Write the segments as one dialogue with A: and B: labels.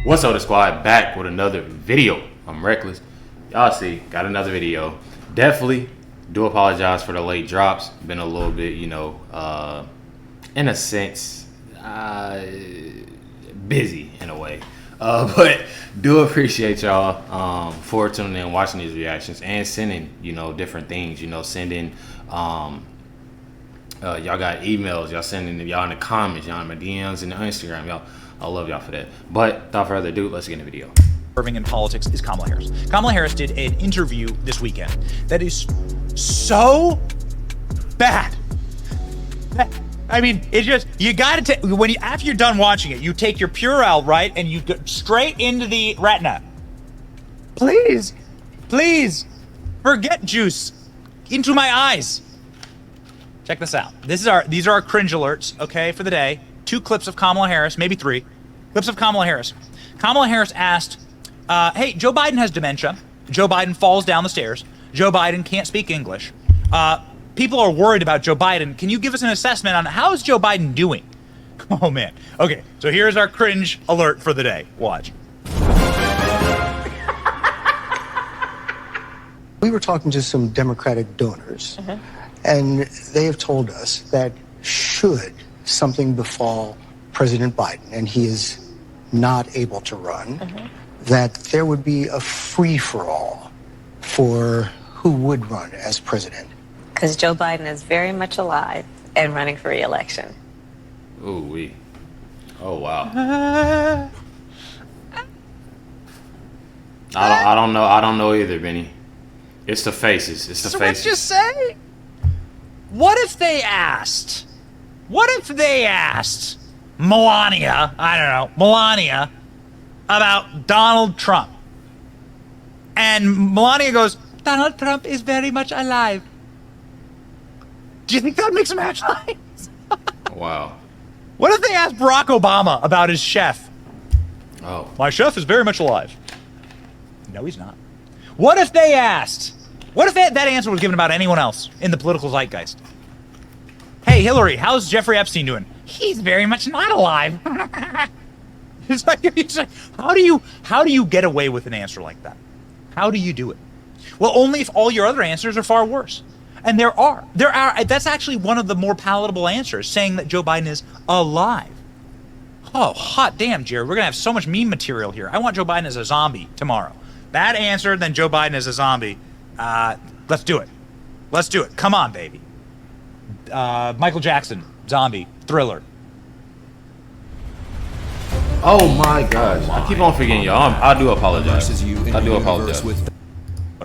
A: What's up, the squad? Back with another video. I'm Reckless. Y'all see, got another video. Definitely do apologize for the late drops. Been a little bit, in a sense, busy in a way. But do appreciate y'all for tuning in, watching these reactions, and sending, different things. Sending, y'all got emails, y'all sending y'all in the comments, y'all in my DMs and the Instagram, y'all. I love y'all for that. But without further ado, let's get in the video.
B: Serving in politics is Kamala Harris. Kamala Harris did an interview this weekend that is so bad. I mean, it's just, you gotta take, after you're done watching it, you take your Purell, right, and you go straight into the retina. Please, forget juice. Into my eyes. Check this out. These are our cringe alerts, okay, for the day. 2 clips of Kamala Harris, maybe 3 clips of Kamala Harris. Kamala Harris asked, hey, Joe Biden has dementia. Joe Biden falls down the stairs. Joe Biden can't speak English. People are worried about Joe Biden. Can you give us an assessment on how is Joe Biden doing? Oh, man. Okay, so here's our cringe alert for the day. Watch.
C: We were talking to some Democratic donors, and they have told us that should something befall President Biden and he is not able to run, that there would be a free-for-all for who would run as president.
D: Because Joe Biden is very much alive and running for re-election.
A: Ooh-wee. Oh, wow. I don't know. I don't know either, Benny. It's the faces. It's the faces.
B: Let's just say, what if they asked Melania, about Donald Trump? And Melania goes, Donald Trump is very much alive. Do you think that makes him headlines?
A: Wow.
B: What if they asked Barack Obama about his chef?
A: Oh.
B: My chef is very much alive. No, he's not. What if that answer was given about anyone else in the political zeitgeist? Hey, Hillary, how's Jeffrey Epstein doing? He's very much not alive. It's like, how do you get away with an answer like that? How do you do it? Well, only if all your other answers are far worse. And there are. That's actually one of the more palatable answers, saying that Joe Biden is alive. Oh, hot damn, Jared. We're going to have so much meme material here. I want Joe Biden as a zombie tomorrow. That answer, then Joe Biden as a zombie. Let's do it. Let's do it. Come on, baby. Michael Jackson, zombie, Thriller.
A: Oh my gosh! I keep on forgetting y'all. I do apologize. I do apologize.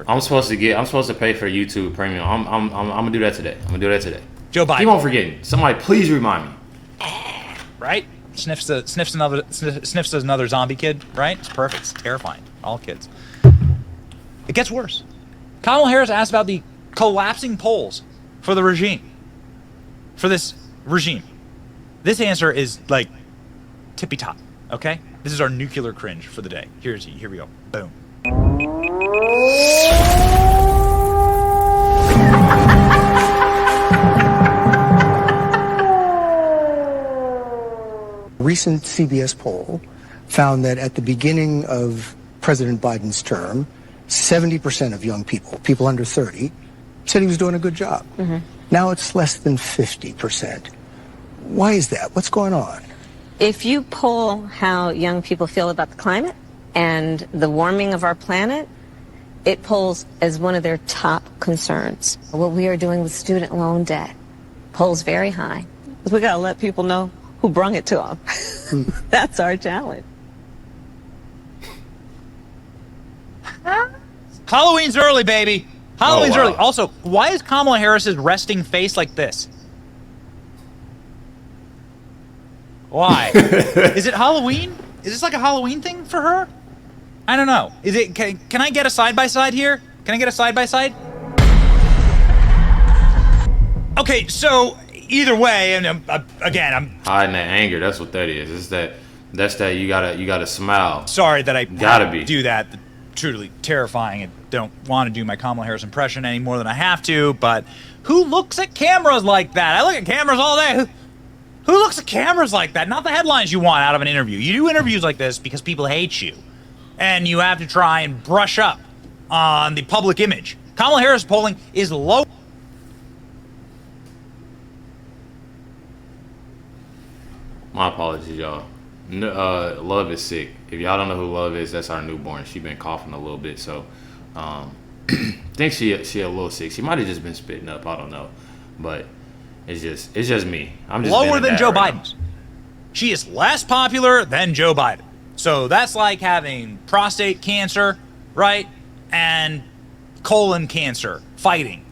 A: I'm supposed to pay for YouTube Premium. I'm gonna do that today.
B: Joe Biden.
A: Keep on forgetting. Somebody please remind me.
B: Right? Sniffs another zombie kid. Right? It's perfect. It's terrifying. All kids. It gets worse. Kamala Harris asked about the collapsing polls for the regime. For this regime. This answer is like tippy top. Okay? This is our nuclear cringe for the day. Here we go. Boom.
C: A recent CBS poll found that at the beginning of President Biden's term, 70% of young people under 30, said he was doing a good job. Now it's less than 50%. Why is that? What's going on?
D: If you poll how young people feel about the climate and the warming of our planet, it polls as one of their top concerns. What we are doing with student loan debt polls very high. We got to let people know who brung it to them. That's our challenge.
B: Halloween's early, baby. Halloween's
A: wow.
B: early. Also, why is Kamala Harris's resting face like this? Why? Is it Halloween? Is this like a Halloween thing for her? I don't know. Is it? Can I get a side-by-side here? Can I get a side-by-side? Okay, so either way, and again, I'm
A: hiding that anger. That's what that is. It's that's that you gotta smile.
B: Sorry that I
A: gotta
B: do that. Truly terrifying. I don't want to do my Kamala Harris impression any more than I have to. But who looks at cameras like that? I look at cameras all day. Who looks at cameras like that? Not the headlines you want out of an interview. You do interviews like this because people hate you. And you have to try and brush up on the public image. Kamala Harris polling is low.
A: My apologies, y'all. Love is sick. If y'all don't know who Love is, that's our newborn. She been coughing a little bit, so think she a little sick. She might have just been spitting up. I don't know, but it's just me. I'm just
B: lower than Joe
A: right
B: Biden's. She is less popular than Joe Biden. So that's like having prostate cancer, right? And colon cancer fighting.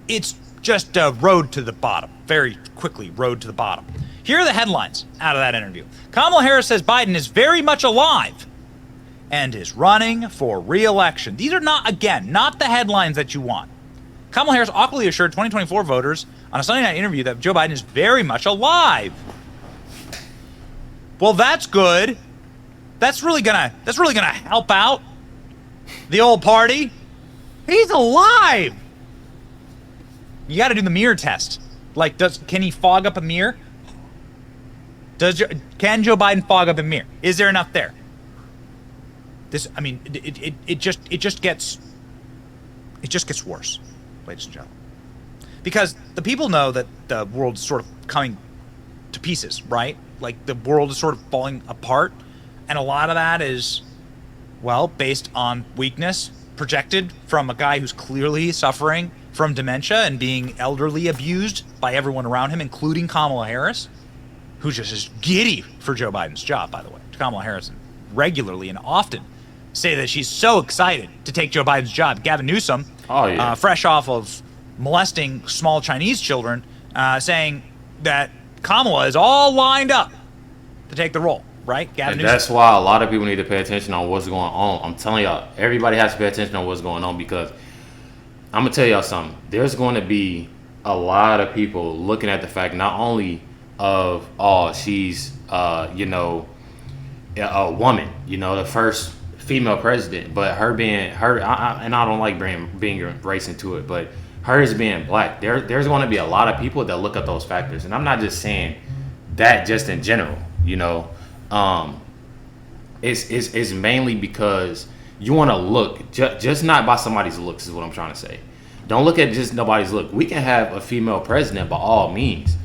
B: It's just a road to the bottom. Very quickly, road to the bottom. Here are the headlines out of that interview. Kamala Harris says Biden is very much alive and is running for re-election. These are not the headlines that you want. Kamala Harris awkwardly assured 2024 voters on a Sunday night interview that Joe Biden is very much alive. Well, that's good. That's really gonna help out the old party. He's alive. You got to do the mirror test. Like, can he fog up a mirror? Can Joe Biden fog up a mirror? Is there enough there? It just gets worse, ladies and gentlemen, because the people know that the world's sort of coming to pieces, right? Like the world is sort of falling apart, and a lot of that is, well, based on weakness projected from a guy who's clearly suffering from dementia and being elderly abused by everyone around him, including Kamala Harris, who just is giddy for Joe Biden's job, by the way. Kamala Harris regularly and often say that she's so excited to take Joe Biden's job. Gavin Newsom, fresh off of molesting small Chinese children, saying that Kamala is all lined up to take the role, right? Gavin
A: and
B: Newsom.
A: that's why a lot of people need to pay attention on what's going on. I'm telling y'all, everybody has to pay attention on what's going on, because I'm going to tell y'all something. There's going to be a lot of people looking at the fact not only of, she's, a woman, the first female president, but her being her, and I don't like being race into it, but hers being black. There's going to be a lot of people that look at those factors, and I'm not just saying that just in general. It's mainly because you want to look just not by somebody's looks is what I'm trying to say. Don't look at just nobody's look. We can have a female president by all means,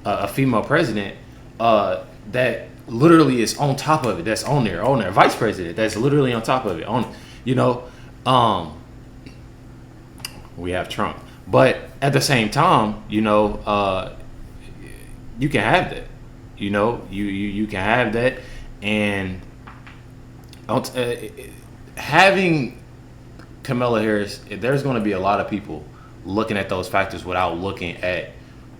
A: a female president that literally is on top of it, that's on there, vice president that's literally on top of it, we have Trump, but at the same time, you can have that, you can have that, and having Kamala Harris, there's going to be a lot of people looking at those factors without looking at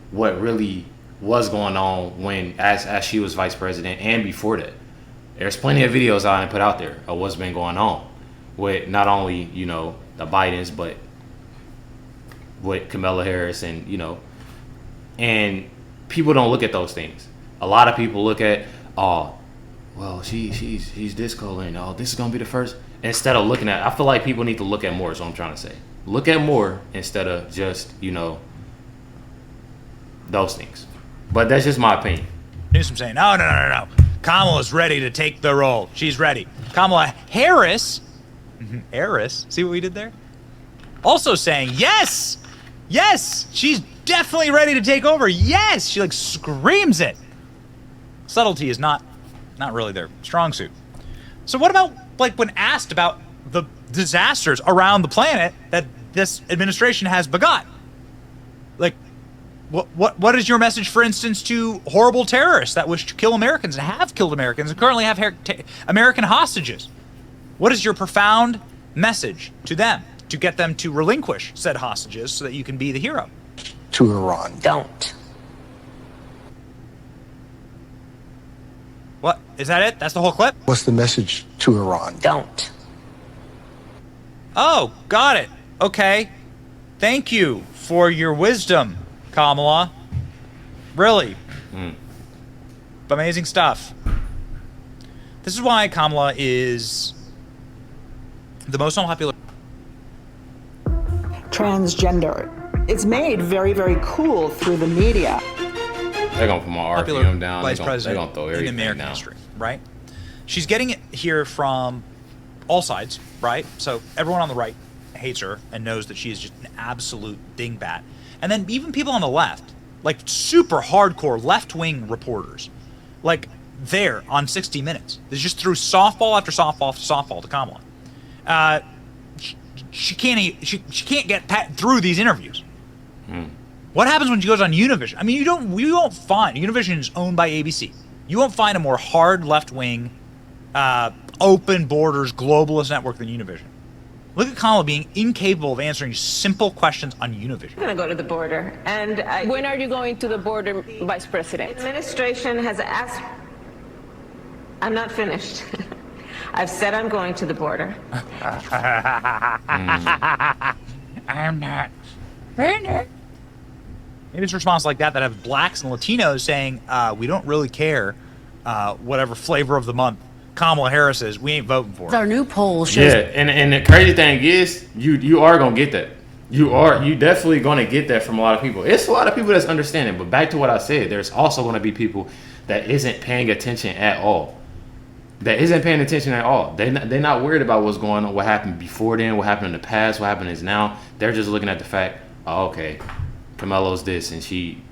A: what really was going on as she was vice president and before that. There's plenty of videos I put out there of what's been going on with not only the Bidens, but with Kamala Harris, and and people don't look at those things. A lot of people look at she's this color, and this is gonna be the first. Instead of looking at, I feel like people need to look at more. Is what I'm trying to say. Look at more instead of just those things. But that's just my opinion.
B: Newsom saying, no. Kamala's ready to take the role. She's ready. Kamala Harris, see what we did there? Also saying, yes, she's definitely ready to take over. Yes, she screams it. Subtlety is not really their strong suit. So what about when asked about the disasters around the planet that this administration has begun? What is your message, for instance, to horrible terrorists that wish to kill Americans and have killed Americans and currently have American hostages? What is your profound message to them to get them to relinquish said hostages so that you can be the hero?
C: To Iran.
D: Don't.
B: What? Is that it? That's the whole clip?
C: What's the message to Iran?
D: Don't.
B: Oh, got it. Okay. Thank you for your wisdom, Kamala. Really. Amazing stuff. This is why Kamala is the most unpopular.
E: Transgender. It's made very, very cool through the media.
A: They're gonna put my
B: popular
A: RPM down.
B: vice
A: They're
B: president
A: gonna throw
B: in
A: everything
B: American
A: down.
B: history, right? She's getting it here from all sides, right? So everyone on the right hates her and knows that she is just an absolute dingbat. And then even people on the left, like super hardcore left-wing reporters, like there on 60 Minutes, they just threw softball after softball after softball to Kamala. She can't get through these interviews. What happens when she goes on Univision? I mean, we won't find, Univision is owned by ABC. You won't find a more hard left-wing, open borders, globalist network than Univision. Look at Kamala being incapable of answering simple questions on Univision.
D: I'm going to go to the border. And
E: When are you going to the border, Vice President?
D: the administration has asked... I'm not finished. I've said I'm going to the border.
B: I'm not finished. Maybe it's a response like that have blacks and Latinos saying, we don't really care whatever flavor of the month Kamala Harris is, we ain't voting for her.
F: Our new poll shows...
A: Yeah, and the crazy thing is, you are gonna get that. You definitely gonna get that from a lot of people. It's a lot of people that's understanding, but back to what I said, there's also gonna be people that isn't paying attention at all. They're not worried about what's going on, what happened before then, what happened in the past, what happened is now. They're just looking at the fact, oh, okay, Camalo's this, and she,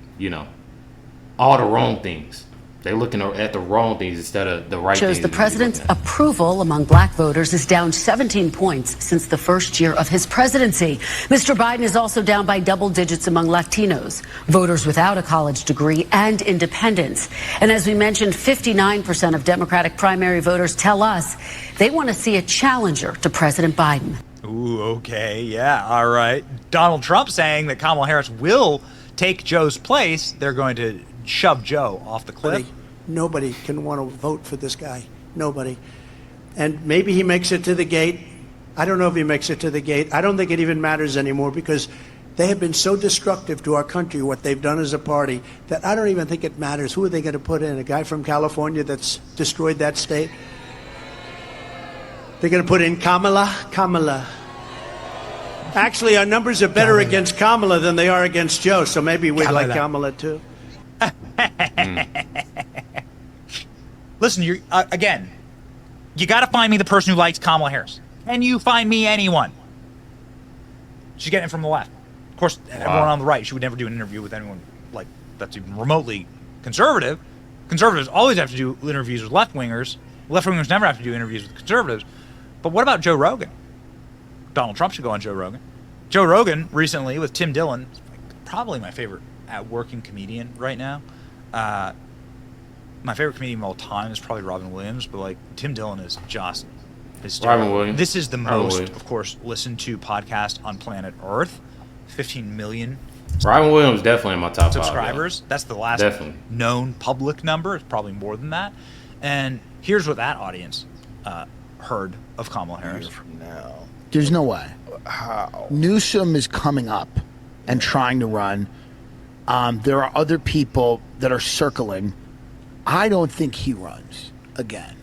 A: all the wrong things. They're looking at the wrong things instead of the right things.
F: Shows the president's approval among black voters is down 17 points since the first year of his presidency. Mr. Biden is also down by double digits among Latinos, voters without a college degree, and independents. And as we mentioned, 59% of Democratic primary voters tell us they want to see a challenger to President Biden.
B: Ooh, okay, yeah, all right. Donald Trump saying that Kamala Harris will take Joe's place. They're going to shove Joe off the cliff.
G: Nobody can want to vote for this guy. Nobody. And maybe he makes it to the gate. I don't know if he makes it to the gate. I don't think it even matters anymore because they have been so destructive to our country, what they've done as a party, that I don't even think it matters. Who are they going to put in? A guy from California that's destroyed that state? They're going to put in Kamala? Kamala. Actually, our numbers are better against Kamala than they are against Joe, so maybe we'd like Kamala too.
B: Listen, again, you got to find me the person who likes Kamala Harris. Can you find me anyone? She's getting it from the left. Of course, everyone on the right, she would never do an interview with anyone like that's even remotely conservative. Conservatives always have to do interviews with left-wingers. Left-wingers never have to do interviews with conservatives. But what about Joe Rogan? Donald Trump should go on Joe Rogan. Joe Rogan recently with Tim Dillon, probably my favorite working comedian right now. My favorite comedian of all time is probably Robin Williams, but like Tim Dillon is just hysterical.
A: Robin Williams.
B: This is the most, of course, listened to podcast on planet Earth. 15 million.
A: Robin Williams definitely in my top
B: subscribers.
A: 5,
B: that's the last known public number. It's probably more than that. And here's what that audience heard of Kamala Harris.
H: A year from now.
I: There's no way.
H: How?
I: Newsom is coming up and trying to run. There are other people that are circling. I don't think he runs again.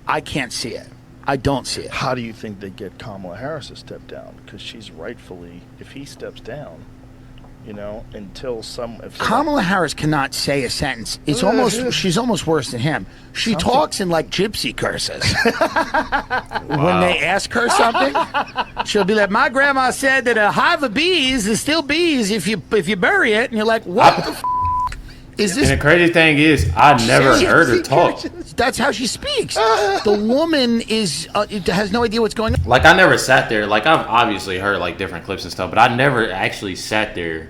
I: I can't see it. I don't see it.
H: How do you think they get Kamala Harris to step down? Because she's rightfully, if he steps down, until
I: Kamala Harris cannot say a sentence. It's almost, she's almost worse than him. She talks in like gypsy curses. When they ask her something, she'll be like, my grandma said that a hive of bees is still bees if you bury it. And you're like, what the f*** is this?
A: And the crazy thing is, I never heard her talk.
I: That's how she speaks. The woman has no idea what's going on.
A: Like, I never sat there. Like, I've obviously heard like different clips and stuff, but I never actually sat there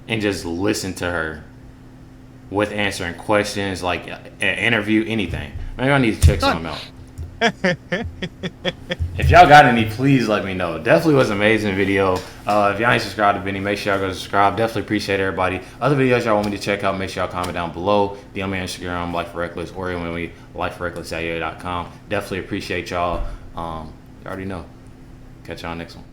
A: and just listened to her with answering questions, like an interview, anything. Maybe I need to check something out. If y'all got any, please let me know. Definitely was an amazing video. If y'all ain't subscribed to Benny, make sure y'all go subscribe. Definitely appreciate everybody. Other videos y'all want me to check out, make sure y'all comment down below. DM me on Instagram, LifeWithRecklezz, or email me, LifeWithRecklezz@yahoo.com. Definitely appreciate y'all. You already know. Catch y'all next one.